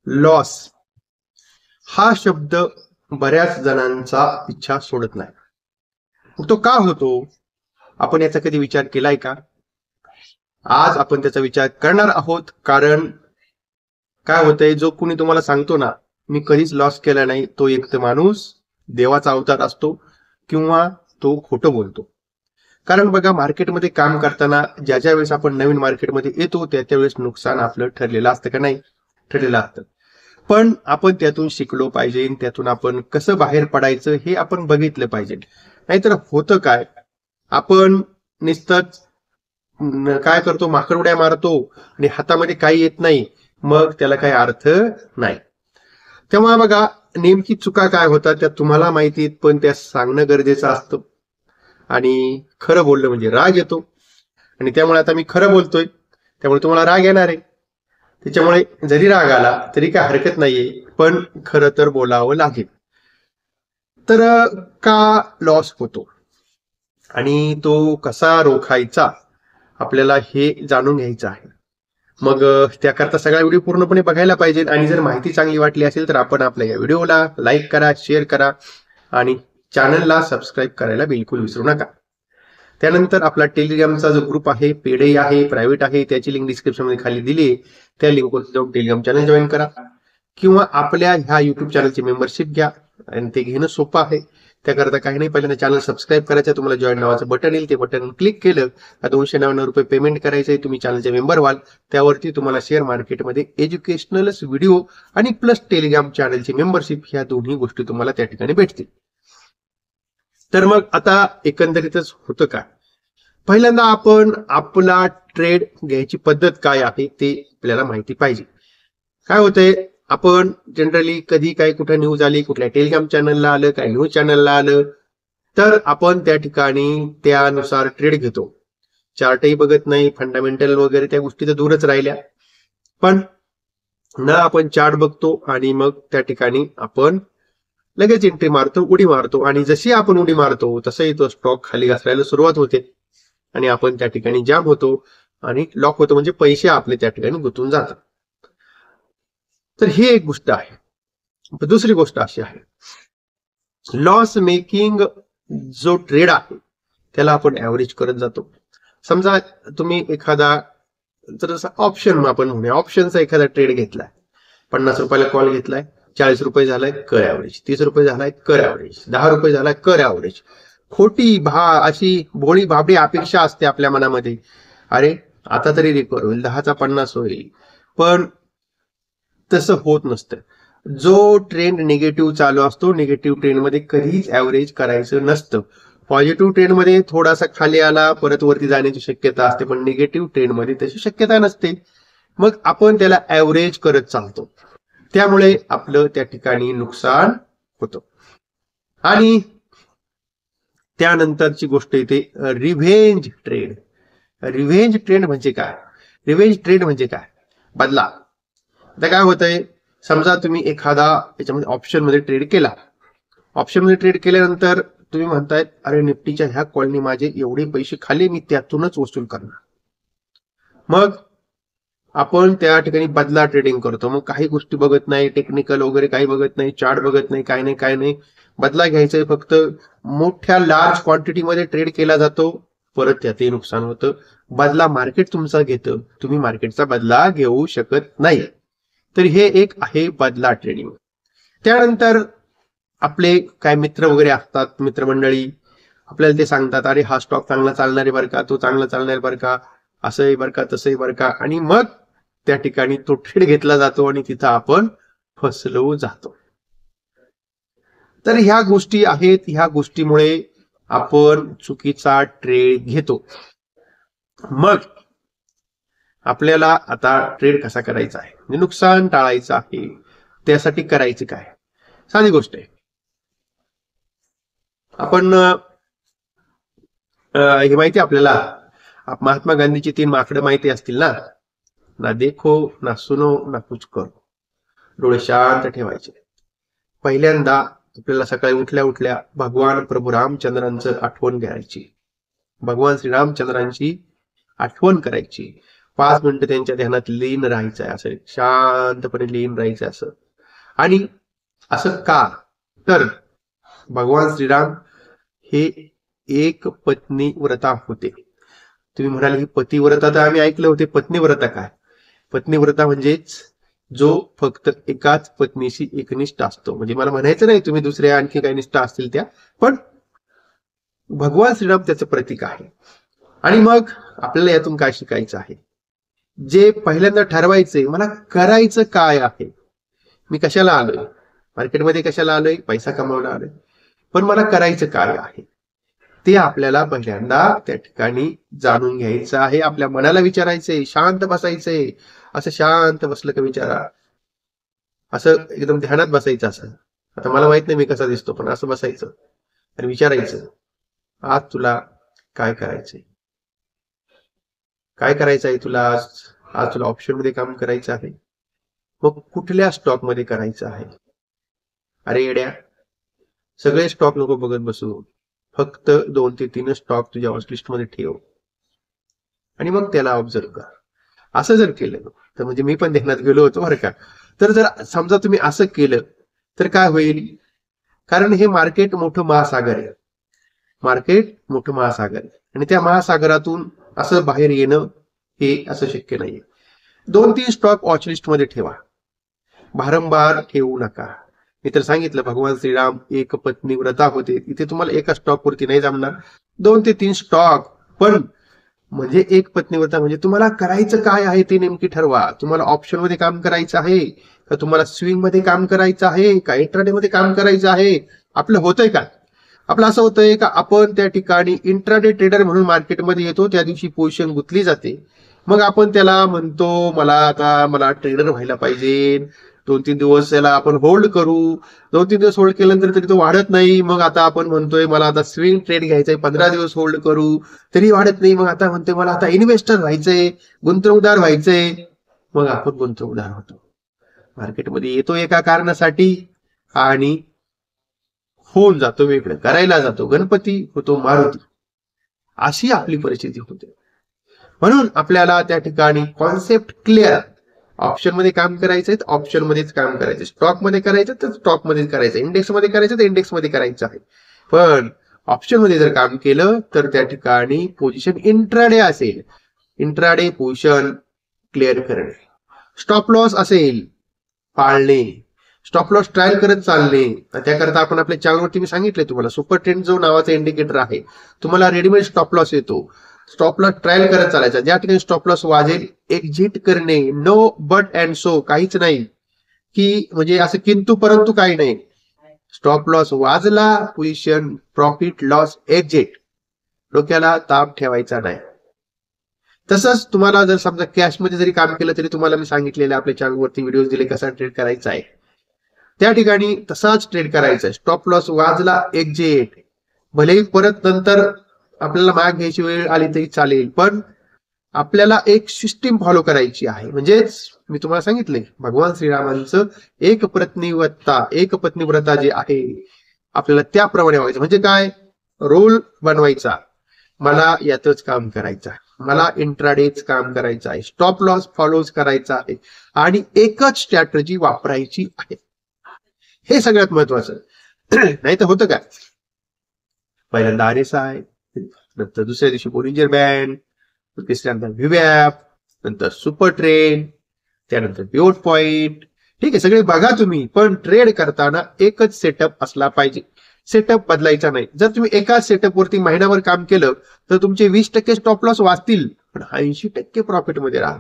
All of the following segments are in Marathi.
लॉस हा शब्द बऱ्याच जणांचा इच्छा सोडत नाही. तो का होतो? आपण याचा कधी विचार केलाय का? आज आपण त्याचा विचार करणार आहोत. कारण काय होतंय, जो कुणी तुम्हाला सांगतो ना मी कधीच लॉस केला नाही, तो एक तर माणूस देवाचा अवतार असतो किंवा तो खोटं बोलतो. कारण बघा, मार्केटमध्ये काम करताना ज्या ज्या वेळेस आपण नवीन मार्केटमध्ये येतो त्या त्यावेळेस नुकसान आपलं ठरलेलं असतं का नाही? ठरलेलं असतं. पण आपण त्यातून शिकलो पाहिजे, त्यातून आपण कसं बाहेर पडायचं हे आपण बघितलं पाहिजे. नाहीतर होतं काय, आपण नुसतंच काय करतो, माकड उड्या मारतो आणि हातामध्ये काही येत नाही, मग त्याला काही अर्थ नाही. तेव्हा बघा, नेमकी चुका काय होतात त्या तुम्हाला माहिती आहेत, पण त्या सांगणं गरजेचं असतं. आणि खरं बोललं म्हणजे राग येतो, आणि त्यामुळे आता मी खरं बोलतोय त्यामुळे तुम्हाला राग येणार आहे. त्याच्यामुळे जरी राग आला तरी काय हरकत नाहीये, पण खरं तर बोलावं लागेल. तर का लॉस होतो आणि तो कसा रोखायचा आपल्याला हे जाणून घ्यायचं आहे. मग त्याकरता सगळा व्हिडिओ पूर्णपणे बघायला पाहिजे. आणि जर माहिती चांगली वाटली असेल तर आपण आपल्या या व्हिडिओला लाईक करा, शेअर करा आणि चॅनलला सबस्क्राईब करायला बिलकुल विसरू नका. त्यानंतर आपला टेलिग्रामचा जो ग्रुप आहे, पेडही आहे, प्रायव्हेट आहे, त्याची लिंक डिस्क्रिप्शन मध्ये खाली दिली आहे. त्या लिंकवर जाऊन टेलिग्राम चॅनल जॉईन करा किंवा आपल्या ह्या युट्यूब चॅनलची मेंबरशिप घ्या. आणि ते घेणं सोपं आहे. त्याकरता काही नाही, पहिल्यांदा चॅनल सबस्क्राईब करायचं, तुम्हाला जॉईन नावाचं बटन येईल, ते बटन क्लिक केलं का ₹299 पेमेंट करायचंय, तुम्ही चॅनलचे मेंबर व्हाल. त्यावरती तुम्हाला शेअर मार्केटमध्ये एज्युकेशनलच व्हिडिओ आणि प्लस टेलिग्राम चॅनलची मेंबरशिप ह्या दोन्ही गोष्टी तुम्हाला त्या ठिकाणी भेटतील. तर मग आता एकंदरीतच होतं काय, पहिल्यांदा आपण आपला ट्रेड घ्यायची पद्धत काय आहे ते आपल्याला माहिती पाहिजे. काय होतंय, आपण जनरली कधी काय कुठे न्यूज आली, कुठल्या टेलिग्राम चॅनलला आलं, काय न्यूज चॅनलला आलं, तर आपण त्या ठिकाणी त्यानुसार ट्रेड घेतो. चार्टही बघत नाही, फंडामेंटल वगैरे त्या गोष्टी तर दूरच राहिल्या. पण न आपण चार्ट बघतो आणि मग त्या ठिकाणी आपण लगेच एंट्री मारतो, उडी मारतो. आणि जशी आपण उडी मारतो तसंही तो स्टॉक खाली घसरायला सुरुवात होते आणि आपण त्या ठिकाणी जाम होतो आणि लॉक होतो, म्हणजे पैसे आपले त्या ठिकाणी गुंतून जातात. तर ही एक गोष्ट आहे. दुसरी गोष्ट अशी आहे, लॉस मेकिंग जो ट्रेड आहे त्याला आपण ऍव्हरेज करत जातो. समजा तुम्ही एखादा, जर ऑप्शन आपण म्हणूया, ऑप्शनचा एखादा ट्रेड घेतलाय, 50 रुपयाला कॉल घेतलाय, 40 रुपये झालाय कर ऍव्हरेज, 30 रुपये झालाय कर ऍव्हरेज, 10 रुपये झालाय कर ऍव्हरेज. खोटी अशी भोळी भाबडी अपेक्षा असते आपल्या मनामध्ये, अरे आता तरी रिकवर होईल, 10चा 50 होईल. पण तसं होत नसतं. जो ट्रेंड निगेटिव्ह चालू असतो, निगेटिव्ह ट्रेंड मध्ये कधीच ऍव्हरेज करायचं नसतं. पॉझिटिव्ह ट्रेंड मध्ये थोडासा खाली आला परत वरती जाण्याची शक्यता असते, पण निगेटिव्ह ट्रेंड मध्ये तशी शक्यता नसते. मग आपण त्याला ऍव्हरेज करत चालतो, त्यामुळे आपलं त्या ठिकाणी नुकसान होतं. आणि त्यानंतरची गोष्ट येते रिव्हेंज ट्रेड. रिव्हेंज ट्रेड म्हणजे काय? रिव्हेंज ट्रेड म्हणजे काय? बदला. आता काय होतंय, समजा तुम्ही एखादा याच्यामध्ये ऑप्शन मध्ये ट्रेड केला, ऑप्शन मध्ये ट्रेड केल्यानंतर तुम्ही म्हणतायत, अरे निफ्टीच्या ह्या कॉलनी माझे एवढे पैसे खाली, मी त्यातूनच वसूल करणार. मग आपण त्या ठिकाणी बदला ट्रेडिंग करतो. मग काही गोष्टी बघत नाही, टेक्निकल वगैरे काही बघत नाही, चार्ट बघत नाही, काय नाही काय नाही, बदला घ्यायचंय फक्त. मोठ्या लार्ज क्वांटिटीमध्ये ट्रेड केला जातो, परत त्यातही नुकसान होतं. बदला मार्केट तुमचा घेतं, तुम्ही मार्केटचा बदला घेऊ शकत नाही. तर हे एक आहे बदला ट्रेडिंग. त्यानंतर आपले काय मित्र वगैरे असतात, मित्रमंडळी आपल्याला ते सांगतात, अरे हा स्टॉक चांगला चालणार आहे बरं का, तो चांगला चालणार बरं का, असंही बरं का, तसंही बरं का. आणि मग त्या ठिकाणी तो ट्रेड घेतला जातो आणि तिथं आपण फसलो जातो. तर ह्या गोष्टी आहेत, ह्या गोष्टीमुळे आपण चुकीचा ट्रेड घेतो. मग आपल्याला आता ट्रेड कसा करायचा आहे, म्हणजे नुकसान टाळायचं आहे, त्यासाठी करायचं काय? साधी गोष्ट आहे. आपण हे माहिती आपल्याला, महात्मा गांधीची 3 माकडं माहिती असतील ना? ना देखो, ना सुनो, ना कुछ करो. डोळे शांत ठेवायचे. पहिल्यांदा आपल्याला सकाळी उठल्या उठल्या भगवान प्रभू रामचंद्रांचं आठवण करायची, भगवान श्रीरामचंद्रांची आठवण करायची. 5 मिनिटं त्यांच्या ध्यानात लीन राहायचं आहे, असं शांतपणे लीन राहायचं असं. आणि असं का? तर भगवान श्रीराम हे एक पत्नी व्रता होते. तुम्ही म्हणाल की पतिव्रता तर आम्ही ऐकलं होते, पत्नीव्रता काय? पत्नीव्रता म्हणजेच जो फक्त एकाच पत्नीशी एकनिष्ठ असतो. म्हणजे मला म्हणायचं नाही तुम्ही दुसऱ्या आणखी काही निष्ठा असतील त्या, पण भगवान श्रीराम त्याचं प्रतीक आहे. आणि मग आपल्याला यातून काय शिकायचं आहे? जे पहिल्यांदा ठरवायचंय मला करायचं काय आहे, मी कशाला आलोय, मार्केटमध्ये कशाला आलोय, पैसा कमावला आलोय, पण मला करायचं काय आहे ते आपल्याला पहिल्यांदा त्या ठिकाणी जाणून घ्यायचं आहे. आपल्या मनाला विचारायचंय, शांत बसायचंय. असं शांत बसलं का विचारा, असं एकदम ध्यानात बसायचं. असं आता मला माहित नाही मी कसा दिसतो, पण असं बसायचं आणि विचारायचं, आज तुला काय करायचंय, काय करायचं आहे तुला आज? आज तुला ऑप्शन मध्ये काम करायचं आहे, मग कुठल्या स्टॉक मध्ये करायचं आहे? अरे येड्या, सगळे स्टॉक नको बघत बसू, फक्त 2 ते 3 स्टॉक तुझ्या वॉचलिस्ट मध्ये ठेव आणि मग त्याला ऑब्झर्व कर. असं जर केलं तर, म्हणजे मी पण ध्यानात गेलो होतो बरं का, तर जर समजा तुम्ही असं केलं तर काय होईल? कारण हे मार्केट मोठं महासागर आहे, मार्केट मोठं महासागर आहे आणि त्या महासागरातून असं बाहेर येणं हे असं शक्य नाहीये. 2-3 स्टॉक वॉचलिस्ट मध्ये ठेवा, भारंभार ठेवू नका. मी तर सांगितलं भगवान श्रीराम एक पत्नी व्रता होते, इथे तुम्हाला एका स्टॉक वरती नाही जमणार, 2 ते 3 स्टॉक. पण म्हणजे एक पत्नी व्रता म्हणजे तुम्हाला करायचं काय आहे ते नेमकी ठरवा. तुम्हाला ऑप्शन मध्ये काम करायचं आहे का, तुम्हाला स्विंग मध्ये काम करायचं आहे का, इंट्राडे मध्ये काम करायचं आहे? आपलं होतंय का? आपलं असं होतंय का आपण त्या ठिकाणी इंट्राडे ट्रेडर म्हणून मार्केटमध्ये येतो, त्या दिवशी पोझिशन गुंतली जाते, मग आपण त्याला म्हणतो मला ट्रेडर व्हायला पाहिजे, 2-3 दिवस त्याला आपण होल्ड करू, 2-3 दिवस होल्ड केल्यानंतर तरी तो वाढत नाही, मग आता आपण म्हणतोय मला आता स्विंग ट्रेड घ्यायचंय, 15 दिवस होल्ड करू तरी वाढत नाही, मग आता म्हणतोय मला आता इन्व्हेस्टर व्हायचंय, गुंतवणूकदार व्हायचंय. मग आपण गुंतवणूकदार होतो, मार्केटमध्ये येतो एका कारणासाठी आणि होऊन जातो वेगळं, करायला जातो गणपती, होतो मारुती. अशी आपली परिस्थिती होते. म्हणून आपल्याला त्या ठिकाणी कॉन्सेप्ट क्लिअर, ऑप्शन मध्ये काम करायचंय तर ऑप्शन मध्येच काम करायचं, स्टॉक मध्ये करायचं तर स्टॉक मध्येच करायचं, इंडेक्स मध्ये करायचं तर इंडेक्स मध्ये करायचं आहे. पण ऑप्शन मध्ये जर काम केलं तर त्या ठिकाणी पोझिशन इंट्राडे असेल, इंट्राडे पोझिशन क्लिअर करणे, स्टॉप लॉस असेल पाळणे, स्टॉप लॉस ट्रायल करत चालणे. त्याकरता आपण आपल्या चॅनलवरती मी सांगितले तुम्हाला, सुपर ट्रेंड जो नावाचा इंडिकेटर आहे, तुम्हाला रेडीमेड स्टॉप लॉस येतो, स्टॉप लॉस ट्रायल करत चालायचा, ज्या ठिकाणी स्टॉप लॉस वाजेल एक्झिट करणे, नो बट अँड सो, काहीच नाही की म्हणजे असं किंतु परंतु काही नाही, स्टॉप लॉस वाजला, पोझिशन प्रॉफिट लॉस एक्झिट, डोक्याला ताप ठेवायचा नाही. तसंच तुम्हाला जर समजा कॅश मध्ये जरी काम केलं तरी तुम्हाला मी सांगितलेले आपल्या चॅनलवरती व्हिडिओ दिले कसा ट्रेड करायचा आहे, त्या ठिकाणी तसाच ट्रेड करायचा आहे. स्टॉप लॉस वाजला एक्झिट, भलेही परत नंतर आपल्याला माग घ्यायची वेळ आली तरी चालेल, पण आपल्याला एक सिस्टीम फॉलो करायची आहे. म्हणजेच मी तुम्हाला सांगितले भगवान श्रीरामांचं एक पत्नी व्रता जे आहे आपल्याला त्याप्रमाणे व्हायचं. म्हणजे काय, रोल बनवायचा, मला यातच काम करायचं आहे, मला इंट्राडेच काम करायचं आहे, स्टॉप लॉस फॉलोज करायचा आहे आणि एकच स्ट्रॅटेजी वापरायची आहे. हे सगळ्यात महत्वाचं. नाही तर होतं काय, पहिल्यांदा RSI, नंतर दुसऱ्या दिवशी बोलिंजर बँड, तिसऱ्यांदा व्हीवॅप, नंतर सुपर ट्रेंड, त्यानंतर पिवट पॉइंट. ठीक आहे, सगळे बघा तुम्ही, पण ट्रेड करताना एकच सेटअप असला पाहिजे, सेटअप बदलायचा नाही. जर तुम्ही एकाच सेटअप वरती महिनाभर काम केलं तर तुमचे 20% स्टॉप लॉस वाचतील, पण 80% प्रॉफिट मध्ये राहा.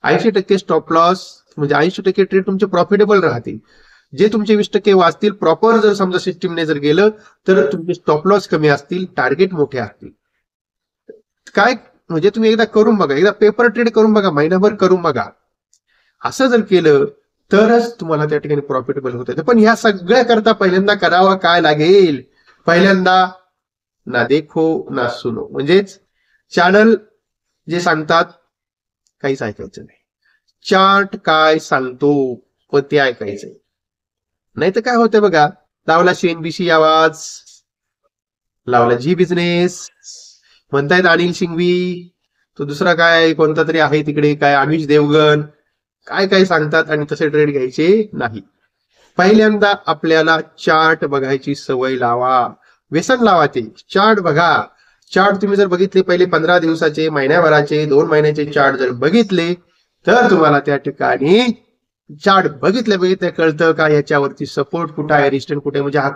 80% स्टॉप लॉस म्हणजे 80% ट्रेड तुमचे प्रॉफिटेबल राहतील. जे तुमचे 20% वाचतील, प्रॉपर जर समजा सिस्टीमने जर गेलं तर तुमचे स्टॉप लॉस कमी असतील, टार्गेट मोठे असतील. काय म्हणजे तुम्ही एकदा करून बघा, एकदा पेपर ट्रेड करून बघा, महिनाभर करून बघा. असं जर केलं तरच तुम्हाला त्या ठिकाणी प्रॉफिटेबल होत आहे. पण ह्या सगळ्या करता पहिल्यांदा करावं काय लागेल, पहिल्यांदा ना देखो ना सुनो, म्हणजेच चॅनल जे सांगतात काहीच ऐकायचं नाही, चार्ट काय सांगतो पण ते ऐकायचंय. नाही तर काय होतंय बघा, लावला CNBC आवाज, लावला जी बिझनेस, म्हणतायत अनिल सिंघवी, तो दुसरा काय कोणता तरी आहे तिकडे, काय अमिष देवगण, काय काय सांगतात आणि तसे ट्रेड घ्यायचे नाही. पहिल्यांदा आपल्याला चार्ट बघायची सवय लावा, व्यसन लावा. ते चार्ट बघा. चार्ट तुम्ही जर बघितले, पहिले 15 दिवसाचे, महिन्याभराचे, 2 महिन्याचे चार्ट जर बघितले, तर तुम्हाला त्या ठिकाणी चार्ट बघितल्या कळतं का याच्यावरती सपोर्ट कुठं आहे, रेजिस्टन्स कुठे, म्हणजे हा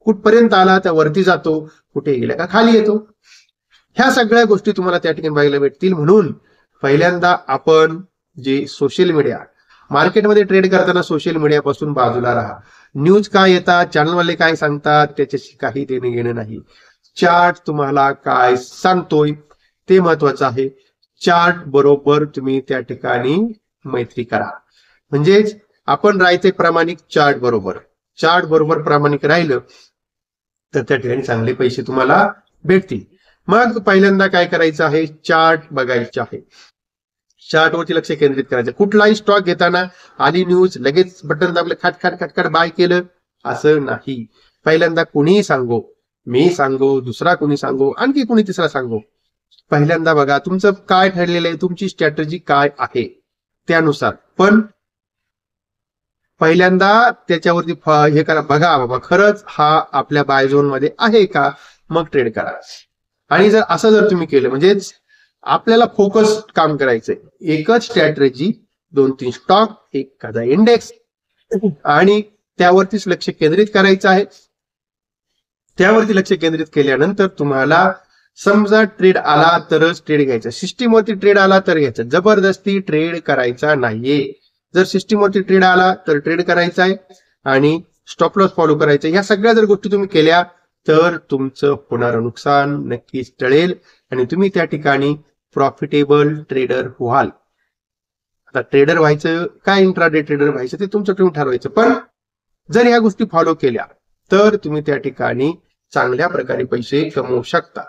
कुठपर्यंत आला त्या वरती जातो, कुठे गेला का खाली येतो. ह्या सगळ्या गोष्टी तुम्हाला त्या ठिकाणी बघायला भेटतील. म्हणून पहिल्यांदा आपण जे सोशल मीडिया, मार्केटमध्ये ट्रेड करताना सोशल मीडियापासून बाजूला राहा. न्यूज काय येतात, चॅनलवाले काय सांगतात, त्याच्याशी काही देणे घेणं नाही. चार्ट तुम्हाला काय सांगतोय ते महत्वाचं आहे. चार्ट बरोबर तुम्ही त्या ठिकाणी मैत्री करा. म्हणजेच आपण राहायचे प्रामाणिक चार्ट बरोबर प्रामाणिक राहिलं तर त्या ठिकाणी चांगले पैसे तुम्हाला भेटतील. मग पहिल्यांदा काय करायचं आहे, चार्ट बघायचे आहे. चार्टवरती लक्ष केंद्रित करायचं. कुठलाही स्टॉक घेताना आली न्यूज लगेच बटन दाबलं, खटखट बाय केलं, असं नाही. पहिल्यांदा कुणीही सांगो, मी सांगो, दुसरा कुणी सांगो, आणखी कुणी तिसरा सांगो, पहिल्यांदा बघा तुमचं काय ठरलेलं आहे, तुमची स्ट्रॅटेजी काय आहे त्यानुसार. पण पहिल्यांदा त्याच्यावरती हे करा, बघा बाबा खरंच हा आपल्या बाय झोन मध्ये आहे का, मग ट्रेड करा. आणि जर असं जर तुम्ही केलं, म्हणजेच आपल्याला फोकस काम करायचंय, एकच स्ट्रॅटेजी, 2-3 स्टॉक, एखादा इंडेक्स, आणि त्यावरतीच लक्ष केंद्रित करायचं आहे. त्यावरती लक्ष केंद्रित केल्यानंतर तुम्हाला समजा ट्रेड आला तरच ट्रेड घ्यायचा, सिस्टीमवरती ट्रेड आला तर घ्यायचा, जबरदस्ती ट्रेड करायचा नाहीये. जर सिस्टीमवरती ट्रेड आला तर ट्रेड करायचा आहे आणि स्टॉप लॉस फॉलो करायचा. या सगळ्या जर गोष्टी तुम्ही केल्या तर तुमचं होणारं नुकसान नक्कीच टळेल आणि तुम्ही त्या ठिकाणी प्रॉफिटेबल ट्रेडर व्हाल. आता ट्रेडर व्हायचं काय, इंट्राडे ट्रेडर व्हायचं ते तुमचं तुम्ही ठरवायचं. पण जर ह्या गोष्टी फॉलो केल्या तर तुम्ही त्या ठिकाणी चांगल्या प्रकारे पैसे कमवू शकता.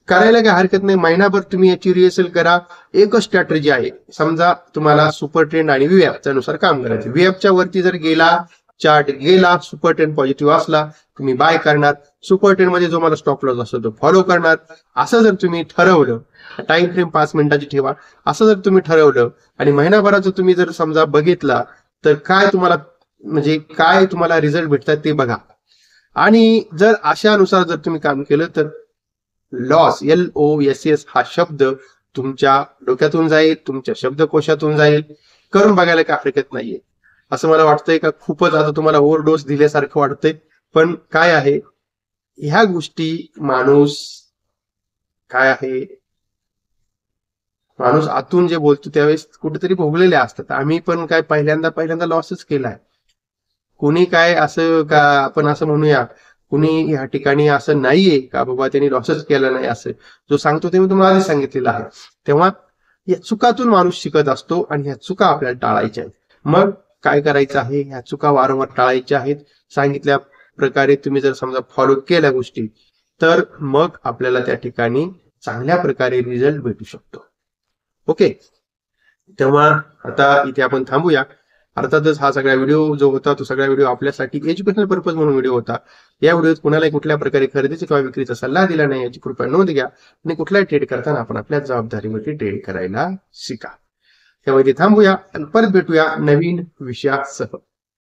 करायला काय हरकत नाही. महिनाभर तुम्ही याची रिहर्सल करा. एकच स्ट्रॅटेजी आहे. समजा तुम्हाला सुपर ट्रेंड आणि व्हीएफच्या नुसार काम करायचं. व्हीएफच्या वरती जर गेला, चार्ट गेला, सुपर ट्रेंड पॉझिटिव्ह असला, तुम्ही बाय करणार. सुपर ट्रेंड मध्ये जो मला स्टॉप लॉस असतो तो फॉलो करणार. असं जर तुम्ही ठरवलं, टाइम फ्रेम 5 मिनिटाची ठेवा, असं जर तुम्ही ठरवलं आणि महिनाभराचं तुम्ही जर समजा बघितला, तर काय तुम्हाला रिझल्ट भेटतात ते बघा. आणि जर अशानुसार जर तुम्ही काम केलं तर लॉस, LOSS हा शब्द तुमच्या डोक्यातून जाईल, तुमच्या शब्दकोशातून जाईल. करून बघायला काय हरकत नाहीये. असं मला वाटतंय का खूपच आता तुम्हाला ओव्हरडोस दिल्यासारखं वाटतंय, पण काय आहे ह्या गोष्टी माणूस आतून जे बोलतो त्यावेळेस कुठेतरी भोगलेले असतात. आम्ही पण काय पहिल्यांदा लॉसच केलाय. कुणी काय असं का आपण असं म्हणूया, कुणी या ठिकाणी असं नाहीये का बाबा त्यांनी लॉसच केला नाही, असं जो सांगतो ते मी तुम्हाला आधी सांगितलेलं आहे. तेव्हा या चुकातून माणूस शिकत असतो आणि ह्या चुका आपल्याला टाळायच्या आहेत. मग काय करायचं आहे, ह्या चुका वारंवार टाळायच्या आहेत. सांगितल्या प्रकारे तुम्ही जर समजा फॉलो केल्या गोष्टी तर मग आपल्याला त्या ठिकाणी चांगल्या प्रकारे रिझल्ट भेटू शकतो. ओके, तेव्हा आता इथे आपण थांबूया. अर्थातच हा सगळा व्हिडिओ जो होता तो सगळा व्हिडिओ आपल्यासाठी एज्युकेशनल पर्पज म्हणून व्हिडिओ होता. या व्हिडिओत कुणालाही कुठल्या प्रकारे खरेदीचा किंवा विक्रीचा सल्ला दिला नाही याची कृपया नोंद घ्या. आणि कुठलाही ट्रेड करताना आपण आपल्या जबाबदारीवरती ट्रेड करायला शिका. तेव्हा इथे थांबूया आणि परत भेटूया नवीन विषयासह.